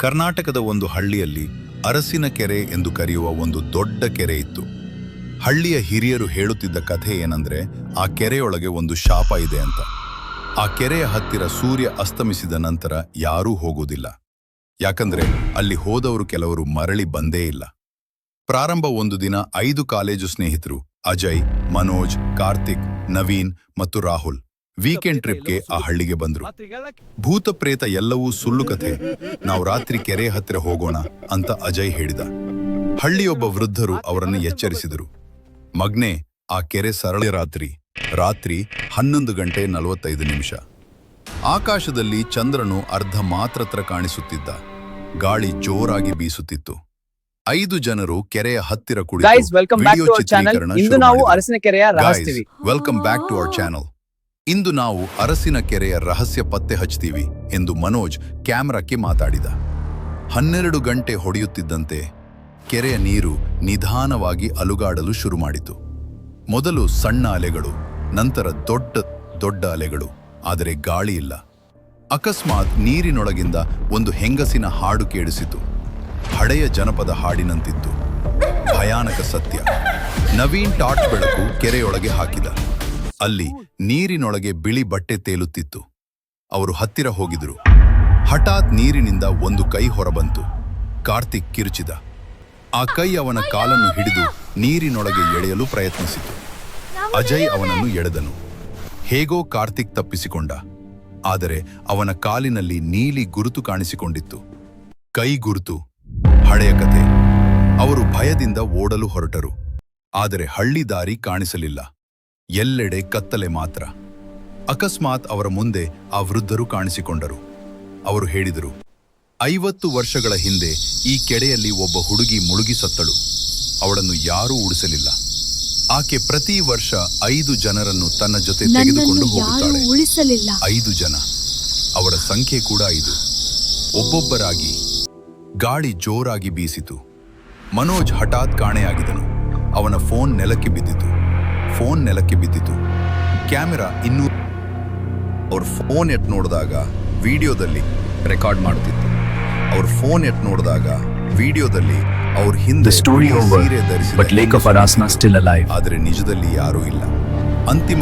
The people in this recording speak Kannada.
ಕರ್ನಾಟಕದ ಒಂದು ಹಳ್ಳಿಯಲ್ಲಿ ಅರಸಿನ ಕೆರೆ ಎಂದು ಕರೆಯುವ ಒಂದು ದೊಡ್ಡ ಕೆರೆ ಇತ್ತು. ಹಳ್ಳಿಯ ಹಿರಿಯರು ಹೇಳುತ್ತಿದ್ದ ಕಥೆ ಏನಂದ್ರೆ, ಆ ಕೆರೆಯೊಳಗೆ ಒಂದು ಶಾಪ ಇದೆ ಅಂತ. ಆ ಕೆರೆಯ ಹತ್ತಿರ ಸೂರ್ಯ ಅಸ್ತಮಿಸಿದ ನಂತರ ಯಾರೂ ಹೋಗುವುದಿಲ್ಲ. ಯಾಕಂದ್ರೆ ಅಲ್ಲಿ ಹೋದವರು ಕೆಲವರು ಮರಳಿ ಬಂದೇ ಇಲ್ಲ. ಪ್ರಾರಂಭ ಒಂದು ದಿನ 5 ಕಾಲೇಜು ಸ್ನೇಹಿತರು ಅಜಯ್, ಮನೋಜ್, ಕಾರ್ತಿಕ್, ನವೀನ್ ಮತ್ತು ರಾಹುಲ್ ವೀಕೆಂಡ್ ಟ್ರಿಪ್ಗೆ ಆ ಹಳ್ಳಿಗೆ ಬಂದ್ರು. ಭೂತ ಪ್ರೇತ ಎಲ್ಲವೂ ಸುಳ್ಳು ಕಥೆ, ನಾವು ರಾತ್ರಿ ಕೆರೆ ಹತ್ತಿರ ಹೋಗೋಣ ಅಂತ ಅಜಯ್ ಹೇಳಿದ. ಹಳ್ಳಿಯೊಬ್ಬ ವೃದ್ಧರು ಅವರನ್ನು ಎಚ್ಚರಿಸಿದರು. ಮಗ್ನೆ, ಆ ಕೆರೆ ಸರಳ ರಾತ್ರಿ 11:45. ಆಕಾಶದಲ್ಲಿ ಚಂದ್ರನು ಅರ್ಧ ಮಾತ್ರ ಕಾಣಿಸುತ್ತಿದ್ದ. ಗಾಳಿ ಜೋರಾಗಿ ಬೀಸುತ್ತಿತ್ತು. 5 ಜನರು ಕೆರೆಯ ಹತ್ತಿರ ಕುಳಿತು ವಿಡಿಯೋ ಚಿತ್ರೀಕರಣ ಶುರು ಮಾಡಿದರು. Welcome back to our channel. ಇಂದು ನಾವು ಅರಸಿನ ಕೆರೆಯ ರಹಸ್ಯ ಪತ್ತೆ ಹಚ್ತೀವಿ ಎಂದು ಮನೋಜ್ ಕ್ಯಾಮೆರಾಕ್ಕೆ ಮಾತಾಡಿದ. 12 ಗಂಟೆ ಹೊಡೆಯುತ್ತಿದ್ದಂತೆ ಕೆರೆಯ ನೀರು ನಿಧಾನವಾಗಿ ಅಲುಗಾಡಲು ಶುರು ಮಾಡಿತು. ಮೊದಲು ಸಣ್ಣ ಅಲೆಗಳು, ನಂತರ ದೊಡ್ಡ ದೊಡ್ಡ ಅಲೆಗಳು, ಆದರೆ ಗಾಳಿ ಇಲ್ಲ. ಅಕಸ್ಮಾತ್ ನೀರಿನೊಳಗಿಂದ ಒಂದು ಹೆಂಗಸಿನ ಹಾಡು ಕೇಳಿಸಿತು. ಹಳೆಯ ಜನಪದ ಹಾಡಿನಂತಿತ್ತು. ಭಯಾನಕ ಸತ್ಯ. ನವೀನ್ ಟಾರ್ಚ್ ಬೆಳಕು ಕೆರೆಯೊಳಗೆ ಹಾಕಿದ. ಅಲ್ಲಿ ನೀರಿನೊಳಗೆ ಬಿಳಿ ಬಟ್ಟೆ ತೇಲುತ್ತಿತ್ತು. ಅವರು ಹತ್ತಿರ ಹೋಗಿದ್ರು. ಹಠಾತ್ ನೀರಿನಿಂದ ಒಂದು ಕೈ ಹೊರಬಂತು. ಕಾರ್ತಿಕ್ ಕಿರುಚಿದ. ಆ ಕೈ ಅವನ ಕಾಲನ್ನು ಹಿಡಿದು ನೀರಿನೊಳಗೆ ಎಳೆಯಲು ಪ್ರಯತ್ನಿಸಿತು. ಅಜಯ್ ಅವನನ್ನು ಎಳೆದನು. ಹೇಗೋ ಕಾರ್ತಿಕ್ ತಪ್ಪಿಸಿಕೊಂಡ. ಆದರೆ ಅವನ ಕಾಲಿನಲ್ಲಿ ನೀಲಿ ಗುರುತು ಕಾಣಿಸಿಕೊಂಡಿತ್ತು. ಕೈ ಗುರುತು. ಹಳೆಯ ಕತೆ. ಅವರು ಭಯದಿಂದ ಓಡಲು ಹೊರಟರು. ಆದರೆ ಹಳ್ಳಿ ದಾರಿ ಕಾಣಿಸಲಿಲ್ಲ. ಎಲ್ಲೆಡೆ ಕತ್ತಲೆ ಮಾತ್ರ. ಅಕಸ್ಮಾತ್ ಅವರ ಮುಂದೆ ಆ ವೃದ್ಧರು ಕಾಣಿಸಿಕೊಂಡರು. ಅವರು ಹೇಳಿದರು, 50 ವರ್ಷಗಳ ಹಿಂದೆ ಈ ಕೆರೆಯಲ್ಲಿ ಒಬ್ಬ ಹುಡುಗಿ ಮುಳುಗಿ ಸತ್ತಳು. ಅವಳನ್ನು ಯಾರೂ ಉಳಿಸಲಿಲ್ಲ. ಆಕೆ ಪ್ರತಿ ವರ್ಷ 5 ಜನರನ್ನು ತನ್ನ ಜೊತೆ ತೆಗೆದುಕೊಂಡು ಹೋಗುತ್ತಾಳೆ. 5 ಜನ. ಅವರ ಸಂಖ್ಯೆ ಕೂಡ 5. ಒಬ್ಬೊಬ್ಬರಾಗಿ. ಗಾಳಿ ಜೋರಾಗಿ ಬೀಸಿತು. ಮನೋಜ್ ಹಠಾತ್ ಕಾಣೆಯಾಗಿದನು. ಅವನ ಫೋನ್ ನೆಲಕ್ಕೆ ಬಿದ್ದಿತು. ಕ್ಯಾಮೆರಾ ಇನ್ನೂ. ಅವ್ರ ಫೋನ್ ಎತ್ ನೋಡಿದಾಗ ವಿಡಿಯೋದಲ್ಲಿ ರೆಕಾರ್ಡ್ ಮಾಡುತ್ತಿತ್ತು. ಅವ್ರ ಹಿಂದೆ ಸೀರೆ ಧರಿಸಿದ, ಆದರೆ ನಿಜದಲ್ಲಿ ಯಾರೂ ಇಲ್ಲ. ಅಂತಿಮ